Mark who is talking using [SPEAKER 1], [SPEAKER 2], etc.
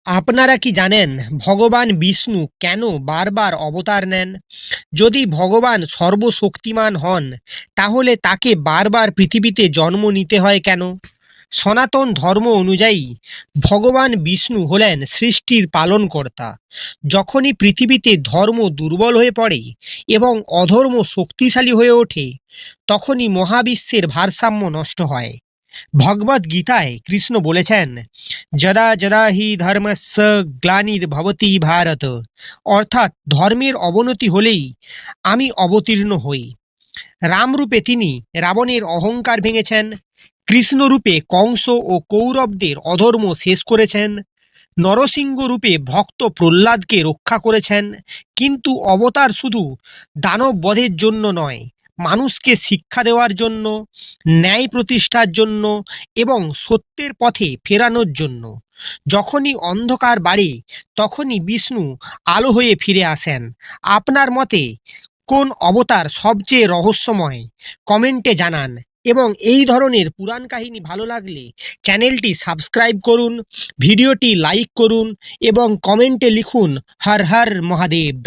[SPEAKER 1] আপনারা কি জানেন ভগবান বিষ্ণু কেন বারবার অবতার নেন? যদি ভগবান সর্বশক্তিমান হন, তাহলে তাকে বারবার পৃথিবীতে জন্ম নিতে হয় কেন? সনাতন ধর্ম অনুযায়ী ভগবান বিষ্ণু হলেন সৃষ্টির পালনকর্তা। যখনই পৃথিবীতে ধর্ম দুর্বল হয়ে পড়ে এবং অধর্ম শক্তিশালী হয়ে ওঠে, তখনই মহাবিশ্বের ভারসাম্য নষ্ট হয়। ভগবদ গীতায় কৃষ্ণ বলেছেন, যদা যদা হি ধর্মস্য গ্লানির্ভবতি ভারত, অর্থাৎ ধর্মের অবনতি হলেই আমি অবতীর্ণ হই। রামরূপে তিনি রাবণের অহংকার ভেঙেছেন, কৃষ্ণরূপে কংস ও কৌরবদের অধর্ম শেষ করেছেন, নরসিংহ রূপে ভক্ত প্রহ্লাদকে রক্ষা করেছেন। কিন্তু অবতার শুধু দানব বধের জন্য নয়, মানুষকে শিক্ষা দেওয়ার জন্য, ন্যায় প্রতিষ্ঠার জন্য এবং সত্যের পথে ফেরানোর জন্য। যখনই অন্ধকার বাড়ে, তখনই বিষ্ণু আলো হয়ে ফিরে আসেন। আপনার মতে কোন অবতার সবচেয়ে রহস্যময়? কমেন্টে জানান। এবং এই ধরনের পুরাণ কাহিনী ভালো লাগলে চ্যানেলটি সাবস্ক্রাইব করুন, ভিডিওটি লাইক করুন এবং কমেন্টে লিখুন হর হর মহাদেব।